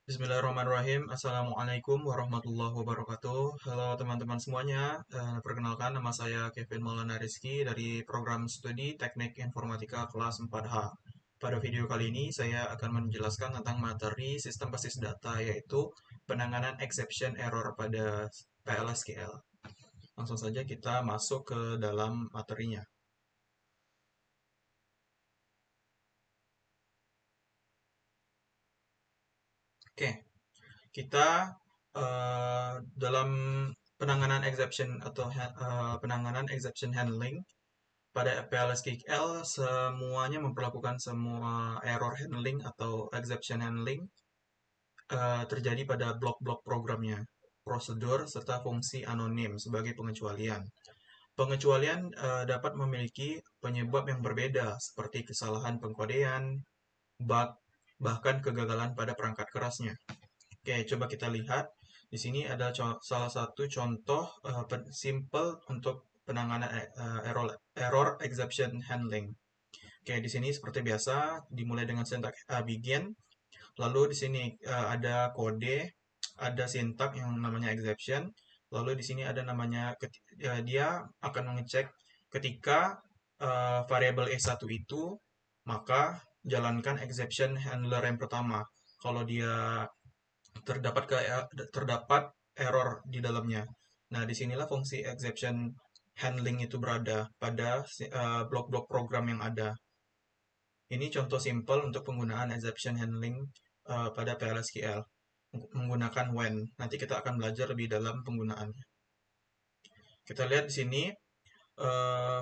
Bismillahirrahmanirrahim. Assalamualaikum warahmatullahi wabarakatuh. Halo teman-teman semuanya. Perkenalkan nama saya Kevin Maulana Rizky dari program studi Teknik Informatika kelas 4H. Pada video kali ini saya akan menjelaskan tentang materi sistem basis data yaitu penanganan exception error pada PLSQL. Langsung saja kita masuk ke dalam materinya. Oke, kita dalam penanganan exception atau penanganan exception handling pada PLSQL semuanya memperlakukan semua error handling atau exception handling terjadi pada blok-blok programnya, prosedur serta fungsi anonim sebagai pengecualian. Pengecualian dapat memiliki penyebab yang berbeda seperti kesalahan pengkodean, bug, bahkan kegagalan pada perangkat kerasnya. Oke, coba kita lihat. Di sini ada salah satu contoh simple untuk penanganan error exception handling. Oke, di sini seperti biasa dimulai dengan sintak begin. Lalu di sini ada kode, ada sintak yang namanya exception. Lalu di sini ada namanya dia akan mengecek ketika variabel E1 itu, maka jalankan exception handler yang pertama. Kalau dia terdapat terdapat error di dalamnya. Nah, disinilah fungsi exception handling itu berada pada blok-blok program yang ada. Ini contoh simple untuk penggunaan exception handling pada PLSQL menggunakan when. Nanti kita akan belajar lebih dalam penggunaannya. Kita lihat di sini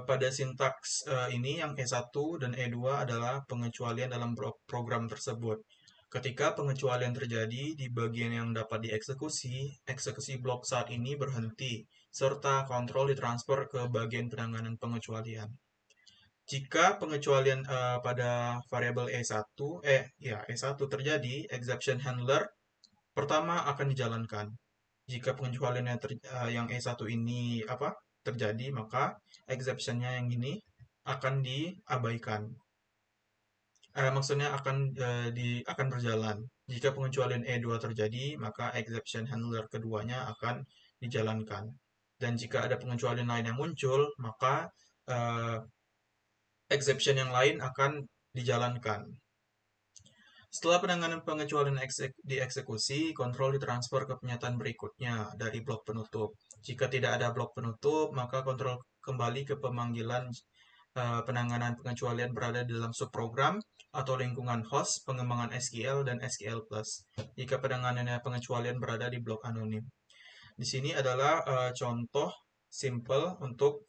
pada sintaks ini yang E1 dan E2 adalah pengecualian dalam program tersebut. Ketika pengecualian terjadi di bagian yang dapat dieksekusi, eksekusi blok saat ini berhenti, serta kontrol ditransfer ke bagian penanganan pengecualian. Jika pengecualian pada variabel E1, E1 terjadi, exception handler pertama akan dijalankan. Jika pengecualian yang E1 ini terjadi, maka exception-nya yang ini akan diabaikan. Maksudnya akan berjalan. Jika pengecualian E2 terjadi, maka exception handler keduanya akan dijalankan. Dan jika ada pengecualian lain yang muncul, maka uh, exception yang lain akan dijalankan. Setelah penanganan pengecualian dieksekusi, kontrol ditransfer ke pernyataan berikutnya dari blok penutup. Jika tidak ada blok penutup, maka kontrol kembali ke pemanggilan penanganan pengecualian berada di dalam subprogram atau lingkungan host, pengembangan SQL, dan SQL+. Jika penanganannya pengecualian berada di blok anonim. Di sini adalah contoh simple untuk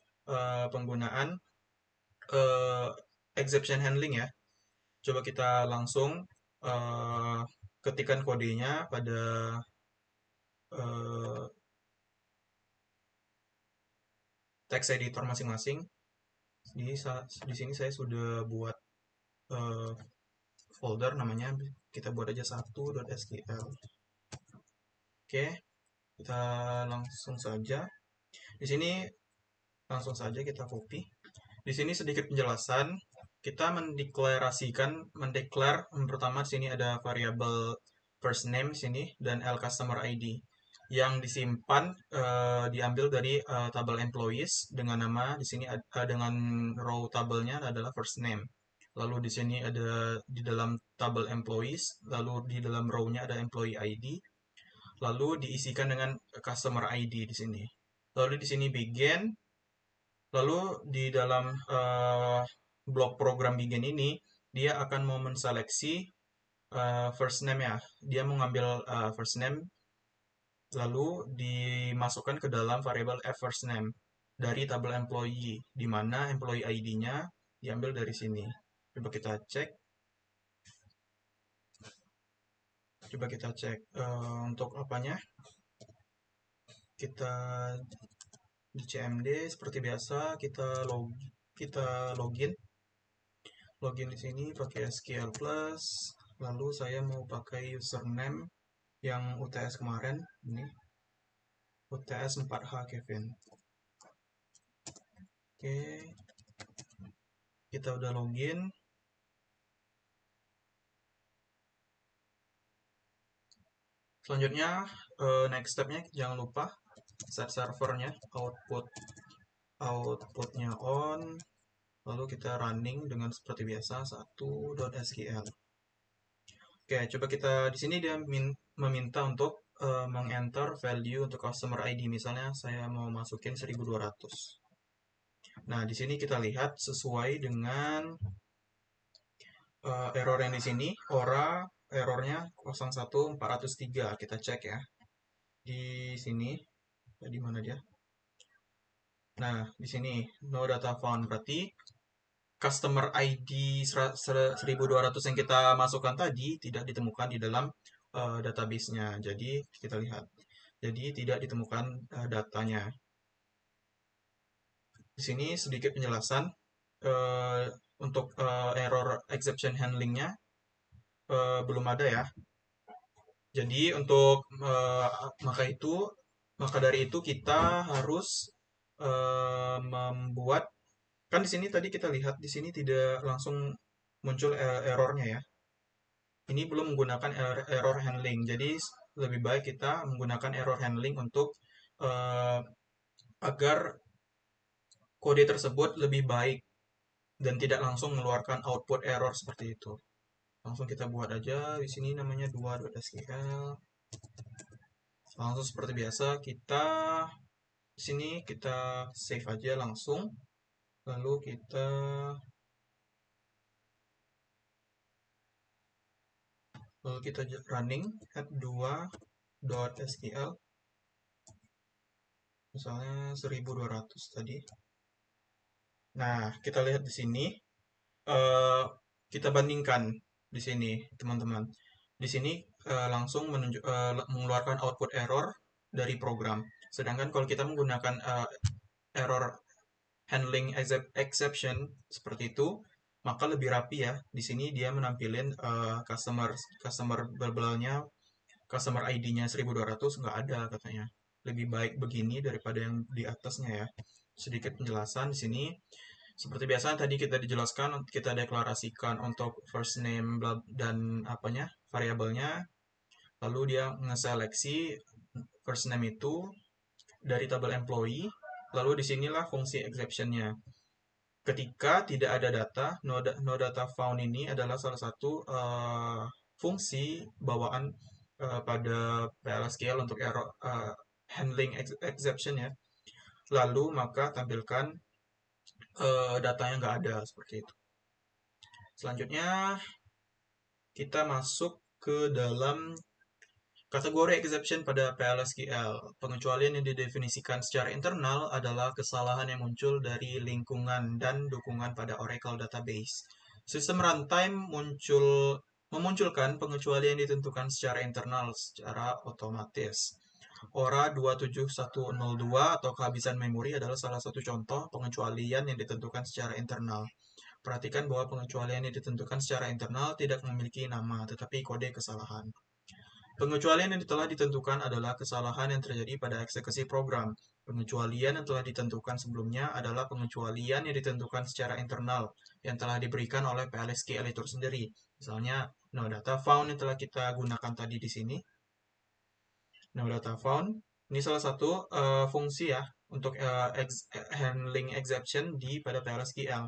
penggunaan uh, exception handling ya. Coba kita langsung uh, ketikkan kodenya pada uh, text editor masing-masing. Di sini saya sudah buat uh, folder namanya, kita buat aja 1.sql. Oke, kita langsung saja. Di sini langsung saja kita copy. Di sini sedikit penjelasan. Kita mendeklar pertama di sini ada variabel first name di sini dan L customer ID yang disimpan diambil dari tabel employees dengan nama di sini dengan row tabelnya adalah first name. Lalu di sini ada di dalam tabel employees, lalu di dalam row-nya ada employee ID, lalu diisikan dengan customer ID di sini. Lalu di sini begin, lalu di dalam blok program begin ini dia akan mau menseleksi first name ya. Dia mengambil first name lalu dimasukkan ke dalam variabel first name dari tabel employee di mana employee ID-nya diambil dari sini. Coba kita cek. Untuk apanya. Kita di CMD seperti biasa kita login. Login di sini pakai SQL Plus. Lalu saya mau pakai username yang UTS kemarin ini. UTS 4H Kevin. Oke, kita udah login. Selanjutnya, next stepnya jangan lupa set servernya, outputnya on, lalu kita running dengan seperti biasa 1.sql. Oke, coba kita di sini dia meminta untuk mengenter value untuk customer ID. Misalnya saya mau masukin 1200. Nah, di sini kita lihat sesuai dengan error yang di sini, errornya 01403. Kita cek ya. Di sini, di mana dia? Nah, di sini no data found, berarti customer ID 1200 yang kita masukkan tadi tidak ditemukan di dalam database-nya. Jadi kita lihat. Jadi tidak ditemukan datanya. Di sini sedikit penjelasan uh, untuk error exception handling-nya belum ada ya. Jadi untuk maka dari itu kita harus membuat, kan di sini tadi kita lihat di sini tidak langsung muncul errornya ya. Ini belum menggunakan error handling. Jadi lebih baik kita menggunakan error handling untuk uh, agar kode tersebut lebih baik dan tidak langsung mengeluarkan output error seperti itu. Langsung kita buat aja di sini namanya 2.sql. Langsung seperti biasa kita di sini kita save aja langsung. Lalu kita running at 2.sql. Misalnya 1200 tadi. Nah, kita lihat di sini eh, kita bandingkan di sini, teman-teman. Di sini langsung mengeluarkan output error dari program. Sedangkan kalau kita menggunakan error handling exception seperti itu, maka lebih rapi ya. Di sini dia menampilkan customer bel-belnya, customer ID-nya 1200 nggak ada katanya. Lebih baik begini daripada yang di atasnya ya. Sedikit penjelasan di sini. Seperti biasa tadi kita dijelaskan, kita deklarasikan untuk first name dan apanya, variabelnya. Lalu dia ngeseleksi first name itu dari tabel employee. Lalu disinilah fungsi exception-nya. Ketika tidak ada data, no data found ini adalah salah satu fungsi bawaan pada PLSQL untuk error handling exception ya. Lalu maka tampilkan data yang nggak ada seperti itu. Selanjutnya kita masuk ke dalam kategori exception pada PLSQL. Pengecualian yang didefinisikan secara internal adalah kesalahan yang muncul dari lingkungan dan dukungan pada Oracle Database. Sistem runtime memunculkan pengecualian yang ditentukan secara internal secara otomatis. ORA 27102 atau kehabisan memori adalah salah satu contoh pengecualian yang ditentukan secara internal. Perhatikan bahwa pengecualian yang ditentukan secara internal tidak memiliki nama, tetapi kode kesalahan. Pengecualian yang telah ditentukan adalah kesalahan yang terjadi pada eksekusi program. Pengecualian yang telah ditentukan sebelumnya adalah pengecualian yang ditentukan secara internal yang telah diberikan oleh PLSQL itu sendiri. Misalnya, no data found yang telah kita gunakan tadi di sini. No data found. Ini salah satu fungsi ya untuk handling exception di pada PLSQL.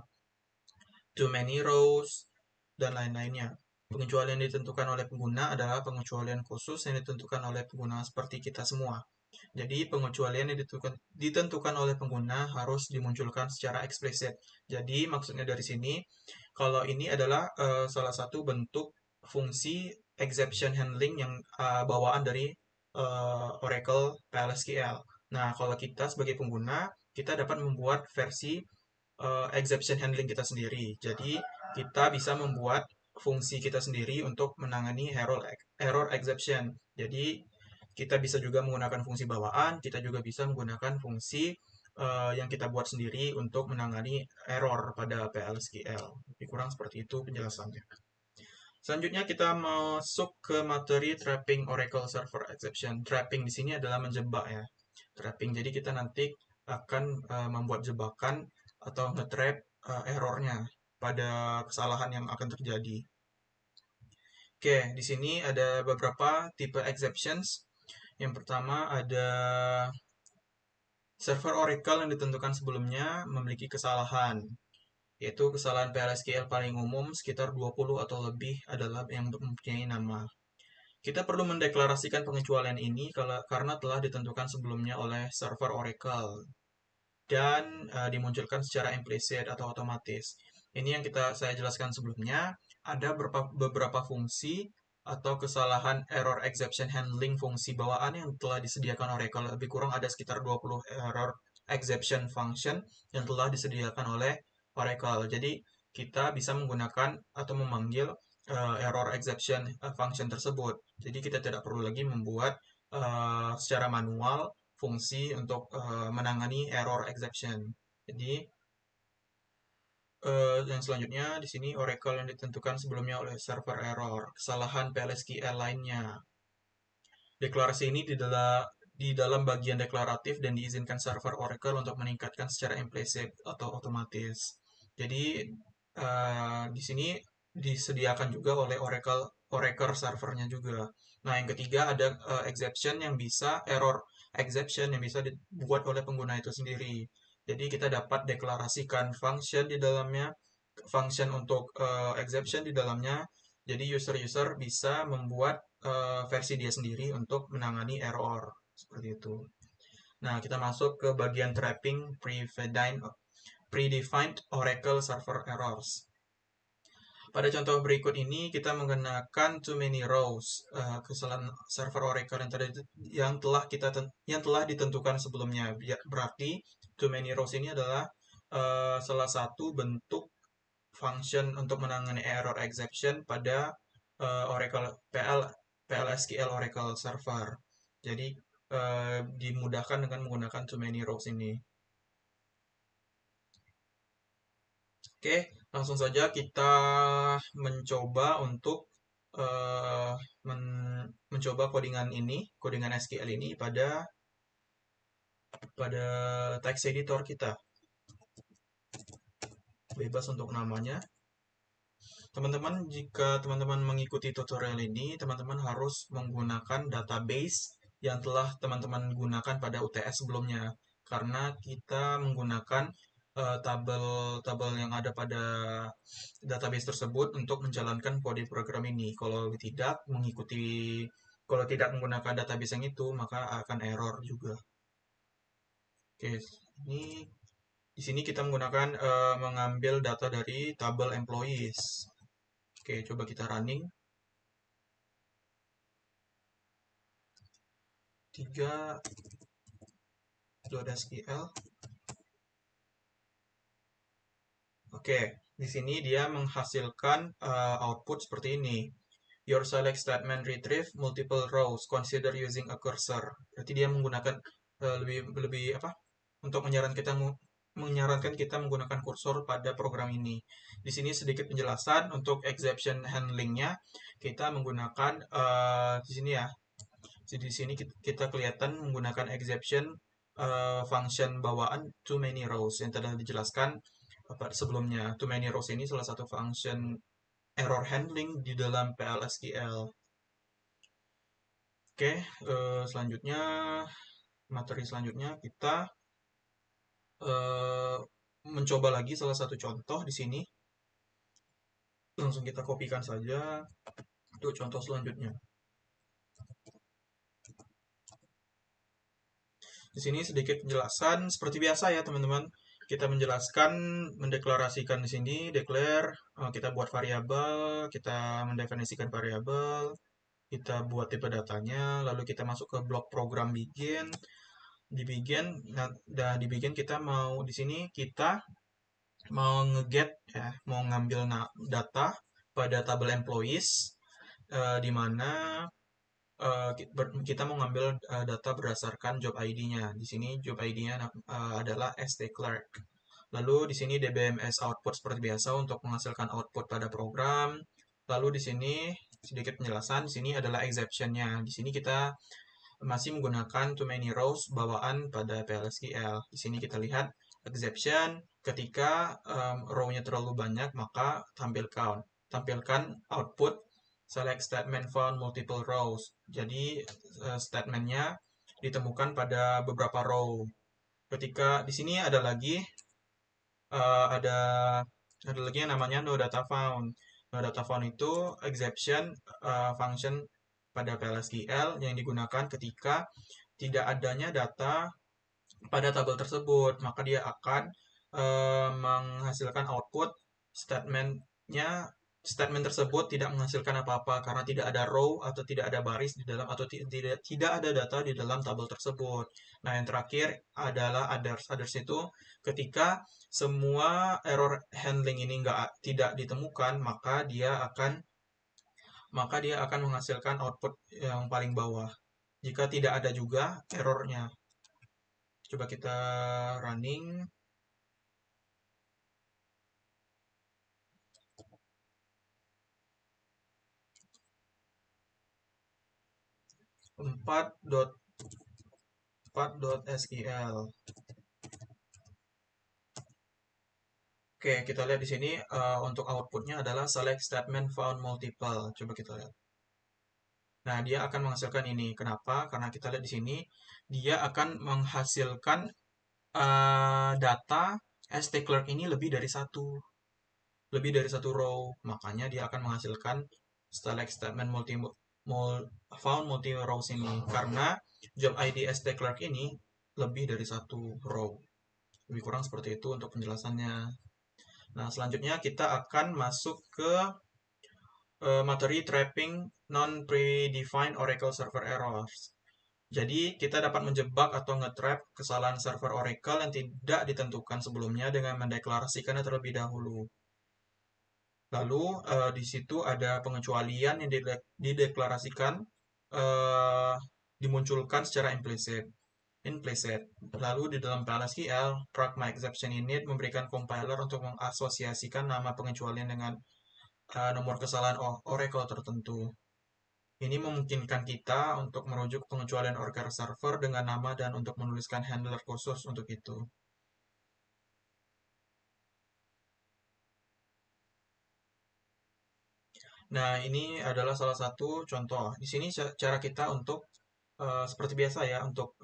Too many rows dan lain-lainnya. Pengecualian yang ditentukan oleh pengguna adalah pengecualian khusus yang ditentukan oleh pengguna seperti kita semua. Jadi pengecualian yang ditentukan oleh pengguna harus dimunculkan secara eksplisit. Jadi maksudnya dari sini, kalau ini adalah salah satu bentuk fungsi exception handling yang bawaan dari Oracle PLSQL. Nah, kalau kita sebagai pengguna, kita dapat membuat versi exception handling kita sendiri. Jadi kita bisa membuat fungsi kita sendiri untuk menangani error exception. Jadi kita bisa juga menggunakan fungsi bawaan, kita juga bisa menggunakan fungsi yang kita buat sendiri untuk menangani error pada PLSQL. Lebih kurang seperti itu penjelasannya. Selanjutnya kita masuk ke materi trapping Oracle Server Exception. Trapping di sini adalah menjebak ya. Trapping. Jadi kita nanti akan membuat jebakan atau nge-trap errornya pada kesalahan yang akan terjadi. Oke, di sini ada beberapa tipe exceptions. Yang pertama ada server Oracle yang ditentukan sebelumnya memiliki kesalahan, yaitu kesalahan PLSQL paling umum sekitar 20 atau lebih adalah yang mempunyai nama. Kita perlu mendeklarasikan pengecualian ini karena telah ditentukan sebelumnya oleh server Oracle dan dimunculkan secara implisit atau otomatis. Ini yang saya jelaskan sebelumnya. Ada beberapa fungsi atau kesalahan error exception handling fungsi bawaan yang telah disediakan Oracle. Lebih kurang ada sekitar 20 error exception function yang telah disediakan oleh Oracle. Jadi kita bisa menggunakan atau memanggil error exception function tersebut. Jadi kita tidak perlu lagi membuat secara manual fungsi untuk menangani error exception. Jadi yang selanjutnya di sini Oracle yang ditentukan sebelumnya oleh server error, kesalahan PLSQL lainnya. Deklarasi ini di dalam bagian deklaratif dan diizinkan server Oracle untuk meningkatkan secara implisit atau otomatis. Jadi di sini disediakan juga oleh Oracle servernya juga. Nah, yang ketiga ada error exception yang bisa dibuat oleh pengguna itu sendiri. Jadi kita dapat deklarasikan function di dalamnya, function untuk exception di dalamnya. Jadi user-user bisa membuat versi dia sendiri untuk menangani error seperti itu. Nah, kita masuk ke bagian trapping predefined Oracle server errors. Pada contoh berikut ini kita menggunakan too many rows, kesalahan server Oracle yang telah ditentukan sebelumnya. Berarti too many rows ini adalah salah satu bentuk function untuk menangani error exception pada Oracle PLSQL Oracle server. Jadi dimudahkan dengan menggunakan too many rows ini. Oke, langsung saja kita mencoba untuk mencoba codingan SQL ini pada text editor kita. Bebas untuk namanya. Teman-teman, jika teman-teman mengikuti tutorial ini, teman-teman harus menggunakan database yang telah teman-teman gunakan pada UTS sebelumnya. Karena kita menggunakan tabel-tabel yang ada pada database tersebut untuk menjalankan kode program ini. Kalau tidak menggunakan database yang itu, maka akan error juga. Oke, ini di sini kita mengambil data dari tabel employees. Oke, coba kita running. 3.SQL. Oke, di sini dia menghasilkan output seperti ini. Your select statement retrieve multiple rows. Consider using a cursor. Berarti dia menggunakan lebih apa? Untuk menyarankan kita menggunakan kursor pada program ini. Di sini sedikit penjelasan untuk exception handlingnya. Kita menggunakan di sini ya. Jadi di sini kita kelihatan menggunakan exception function bawaan too many rows yang telah dijelaskan sebelumnya. Too many rows ini salah satu function error handling di dalam PLSQL. Oke, selanjutnya materi selanjutnya kita mencoba lagi salah satu contoh di sini. Langsung kita kopikan saja untuk contoh selanjutnya. Di sini sedikit penjelasan seperti biasa ya teman-teman. Kita mendeklarasikan di sini declare, kita buat variabel, kita mendefinisikan variabel, kita buat tipe datanya, lalu kita masuk ke blok program begin. Di begin kita mau di sini kita mau ngeget ya, mau ngambil data pada tabel employees di mana kita mau ngambil data berdasarkan job ID-nya. Di sini job ID-nya adalah ST Clerk. Lalu di sini DBMS output seperti biasa untuk menghasilkan output pada program. Lalu di sini sedikit penjelasan, di sini adalah exception-nya. Di sini kita masih menggunakan too many rows bawaan pada PLSQL. Di sini kita lihat exception ketika row-nya terlalu banyak maka tampilkan output select statement found multiple rows. Jadi statementnya ditemukan pada beberapa row. Ketika di sini ada lagi eh, ada ada lagi yang namanya no data found. No data found itu exception function pada PLSQL yang digunakan ketika tidak adanya data pada tabel tersebut, maka dia akan menghasilkan output statementnya statement tersebut tidak menghasilkan apa-apa karena tidak ada row atau tidak ada baris di dalam atau tidak ada data di dalam tabel tersebut. Nah, yang terakhir adalah others. Others itu ketika semua error handling ini tidak ditemukan, maka dia akan menghasilkan output yang paling bawah. Jika tidak ada juga errornya. Coba kita running 4.4.sql. Oke, kita lihat di sini untuk outputnya adalah select statement found multiple. Coba kita lihat. Nah, dia akan menghasilkan ini. Kenapa? Karena kita lihat di sini dia akan menghasilkan data stclerk ini lebih dari satu row. Makanya dia akan menghasilkan select statement found multi rows ini karena job ID stclerk ini lebih dari satu row. Lebih kurang seperti itu untuk penjelasannya. Nah, selanjutnya kita akan masuk ke materi trapping non-predefined Oracle server errors. Jadi, kita dapat menjebak atau nge-trap kesalahan server Oracle yang tidak ditentukan sebelumnya dengan mendeklarasikannya terlebih dahulu. Lalu, di situ ada pengecualian yang dideklarasikan, eh, dimunculkan secara implicit. Lalu di dalam PLSQL, pragma exception init memberikan compiler untuk mengasosiasikan nama pengecualian dengan nomor kesalahan Oracle tertentu. Ini memungkinkan kita untuk merujuk pengecualian Oracle server dengan nama dan untuk menuliskan handler khusus untuk itu. Nah, ini adalah salah satu contoh. Di sini cara kita untuk seperti biasa ya, untuk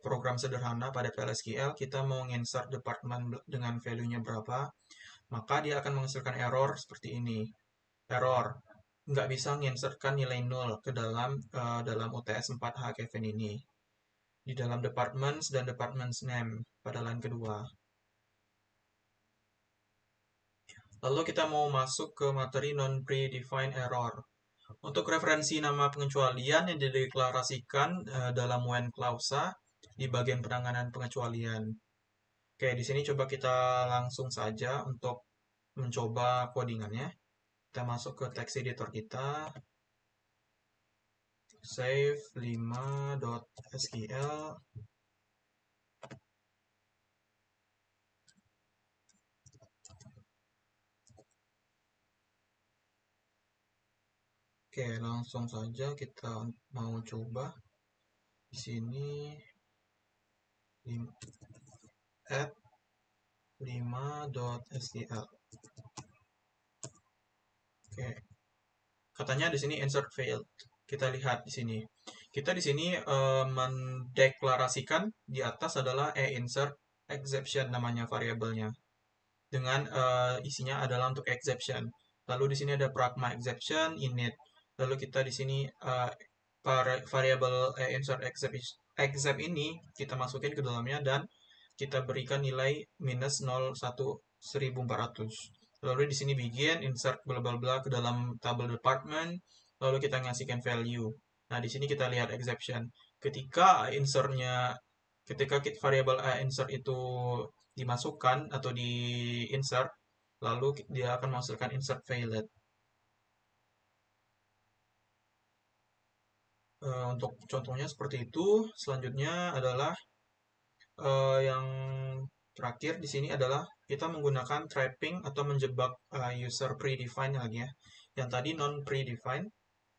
program sederhana pada PLSQL, kita mau insert department dengan value-nya berapa, maka dia akan menghasilkan error seperti ini. Error, nggak bisa menginsertkan nilai 0 ke dalam UTS 4H Kevin ini. Di dalam departments dan departments name pada line kedua. Lalu kita mau masuk ke materi non-predefined error. Untuk referensi nama pengecualian yang dideklarasikan dalam when clause di bagian penanganan pengecualian. Oke, di sini coba kita langsung saja untuk mencoba codingannya. Kita masuk ke text editor kita, save 5.sql. Oke, langsung saja kita mau coba di sini add 5.sql. Oke, katanya di sini insert failed. Kita lihat di sini. Kita di sini mendeklarasikan di atas adalah insert exception namanya variabelnya. Dengan isinya adalah untuk exception. Lalu di sini ada pragma exception init. Lalu kita di sini variabel insert except ini kita masukin ke dalamnya dan kita berikan nilai minus 0,1 1400. Lalu di sini begin insert bla bla bla ke dalam tabel department. Lalu kita ngasihkan value. Nah, di sini kita lihat exception. Ketika variabel insert itu dimasukkan atau di insert, lalu dia akan menghasilkan insert failed. Untuk contohnya seperti itu. Selanjutnya adalah yang terakhir di sini adalah kita menggunakan trapping atau menjebak user predefined lagi ya. Yang tadi non predefined,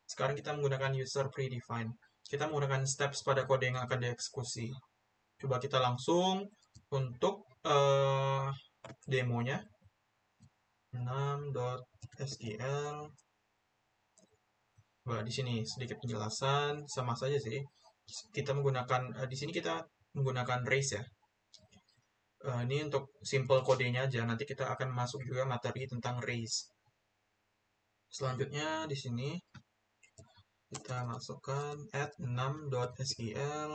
sekarang kita menggunakan user predefined. Kita menggunakan steps pada kode yang akan dieksekusi. Coba kita langsung untuk demonya 6.sql Wah, di sini sedikit penjelasan, sama saja sih. Kita menggunakan di sini kita menggunakan race ya. Ini untuk simple kodenya aja. Nanti kita akan masuk juga materi tentang race. Selanjutnya di sini kita masukkan add 6.sql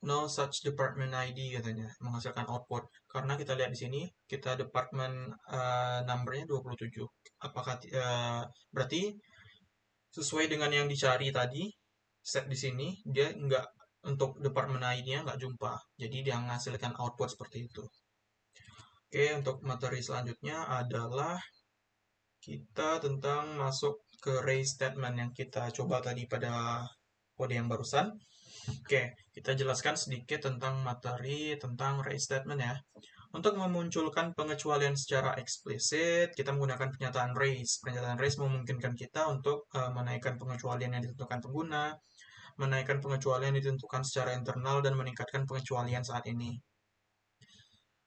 no such department ID katanya menghasilkan output. Karena kita lihat di sini kita department numbernya 27. Apakah berarti sesuai dengan yang dicari tadi set di sini dia nggak untuk department ID-nya nggak jumpa. Jadi dia menghasilkan output seperti itu. Oke, untuk materi selanjutnya adalah kita tentang masuk ke raise statement yang kita coba tadi pada kode yang barusan. Oke, kita jelaskan sedikit tentang materi tentang raise statement ya. Untuk memunculkan pengecualian secara eksplisit, kita menggunakan pernyataan raise. Pernyataan raise memungkinkan kita untuk menaikkan pengecualian yang ditentukan pengguna, menaikkan pengecualian yang ditentukan secara internal, dan meningkatkan pengecualian saat ini.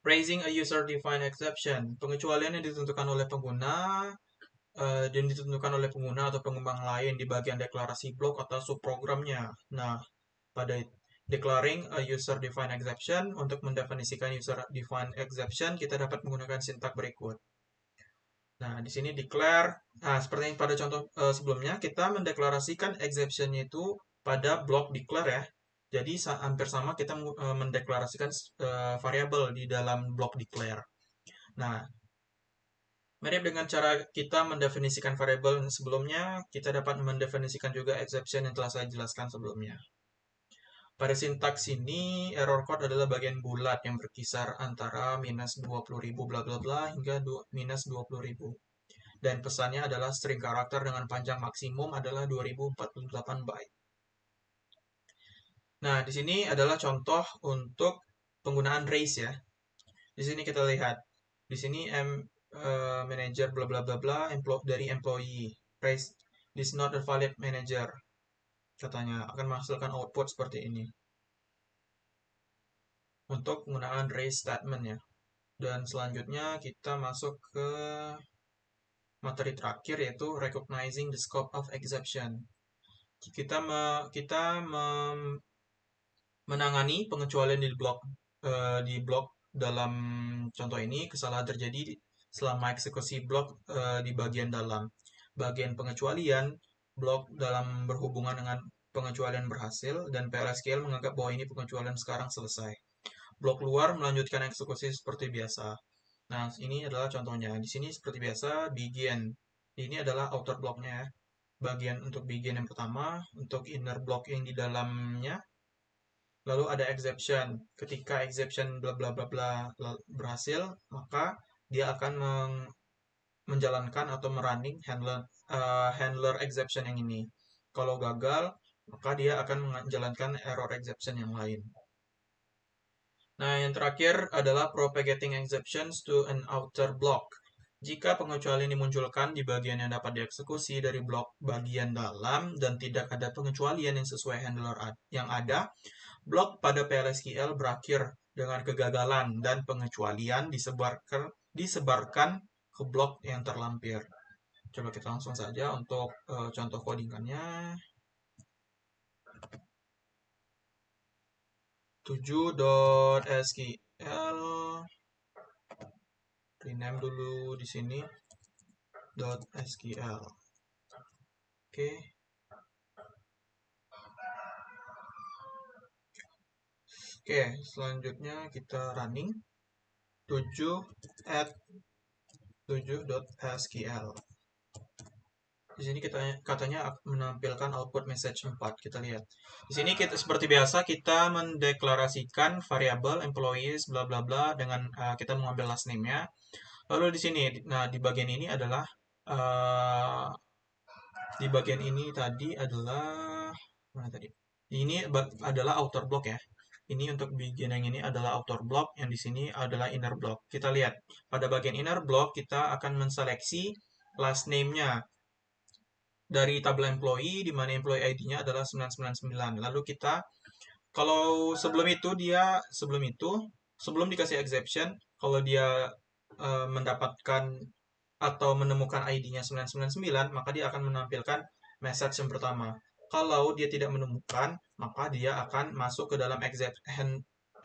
Raising a user-defined exception. Pengecualian yang ditentukan oleh pengguna dan ditentukan oleh pengguna atau pengembang lain di bagian deklarasi blok atau subprogramnya. Nah, pada declaring a user-defined exception, untuk mendefinisikan user-defined exception, kita dapat menggunakan sintak berikut. Nah, di sini declare, seperti yang pada contoh sebelumnya, kita mendeklarasikan exception-nya itu pada blok declare ya. Jadi hampir sama kita mendeklarasikan variabel di dalam blok declare. Nah, mirip dengan cara kita mendefinisikan variabel sebelumnya, kita dapat mendefinisikan juga exception yang telah saya jelaskan sebelumnya. Pada sintaks ini, error code adalah bagian bulat yang berkisar antara minus 20.000 bla bla bla hingga minus 20.000. Dan pesannya adalah string karakter dengan panjang maksimum adalah 2048 byte. Nah, di sini adalah contoh untuk penggunaan raise ya. Di sini kita lihat. Di sini manager bla bla bla bla dari employee. Raise is not a valid manager. Katanya akan menghasilkan output seperti ini. Untuk penggunaan raise statement ya. Dan selanjutnya kita masuk ke materi terakhir yaitu recognizing the scope of exception. Kita menangani pengecualian di blok dalam contoh ini kesalahan terjadi selama eksekusi blok di bagian dalam. Bagian pengecualian blok dalam berhubungan dengan pengecualian berhasil dan PLSQL menganggap bahwa ini pengecualian sekarang selesai. Blok luar melanjutkan eksekusi seperti biasa. Nah, ini adalah contohnya. Di sini seperti biasa begin. Ini adalah outer blocknya ya. Bagian untuk begin yang pertama, untuk inner block yang di dalamnya. Lalu ada exception. Ketika exception bla bla bla bla berhasil, maka dia akan menjalankan atau merunning handler exception yang ini. Kalau gagal, maka dia akan menjalankan error exception yang lain. Nah, yang terakhir adalah propagating exceptions to an outer block. Jika pengecualian dimunculkan di bagian yang dapat dieksekusi dari blok bagian dalam dan tidak ada pengecualian yang sesuai handler yang ada, blok pada PLSQL berakhir dengan kegagalan dan pengecualian disebarkan ke blok yang terlampir. Coba kita langsung saja untuk contoh codingannya. 7.sql rename dulu di sini .sql. Oke. Oke, selanjutnya kita running 7.sql. Di sini kita katanya menampilkan output message 4. Kita lihat. Di sini kita seperti biasa kita mendeklarasikan variabel employees bla bla bla dengan kita mengambil last name-nya. Lalu di sini, nah di bagian ini adalah di bagian ini tadi adalah mana tadi? Ini adalah outer block ya. Ini untuk bagian yang ini adalah outer block, yang di sini adalah inner block. Kita lihat pada bagian inner block kita akan menseleksi last name-nya dari tabel employee, di mana employee ID-nya adalah 999. Lalu kita, kalau sebelum dikasih exception, kalau dia mendapatkan atau menemukan ID-nya 999, maka dia akan menampilkan message yang pertama. Kalau dia tidak menemukan, maka dia akan masuk ke dalam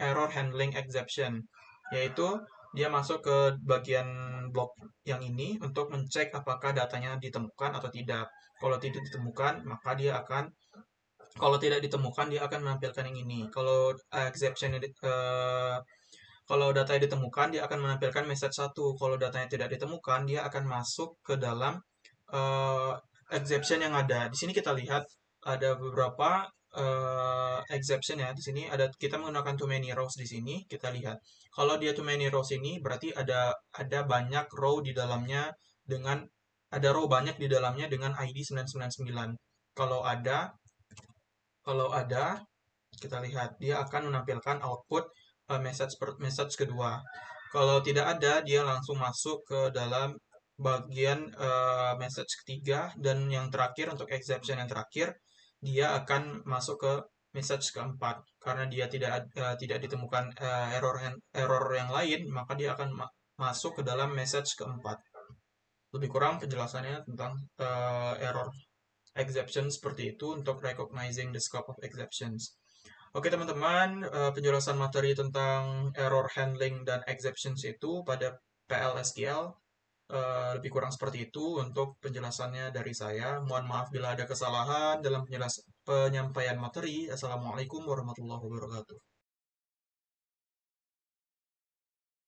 error handling exception, yaitu dia masuk ke bagian blok yang ini untuk mencek apakah datanya ditemukan atau tidak. Kalau tidak ditemukan, maka dia akan kalau tidak ditemukan dia akan menampilkan yang ini. Exception kalau datanya ditemukan, dia akan menampilkan message satu. Kalau datanya tidak ditemukan, dia akan masuk ke dalam uh, exception yang ada. Di sini kita lihat ada beberapa exception ya. Di sini kita menggunakan too many rows di sini. Kita lihat. Kalau dia too many rows ini berarti ada banyak row di dalamnya dengan ada row banyak di dalamnya dengan ID 999. Kalau ada kalau ada kita lihat dia akan menampilkan output message kedua. Kalau tidak ada, dia langsung masuk ke dalam bagian message ketiga, dan yang terakhir untuk exception yang terakhir, dia akan masuk ke message keempat. Karena dia tidak ditemukan error yang lain, maka dia akan masuk ke dalam message keempat. Lebih kurang penjelasannya tentang error exception seperti itu untuk recognizing the scope of exceptions. Oke teman-teman, penjelasan materi tentang error handling dan exceptions itu pada PLSQL lebih kurang seperti itu untuk penjelasannya dari saya. Mohon maaf bila ada kesalahan dalam penyampaian materi. Assalamualaikum warahmatullahi wabarakatuh.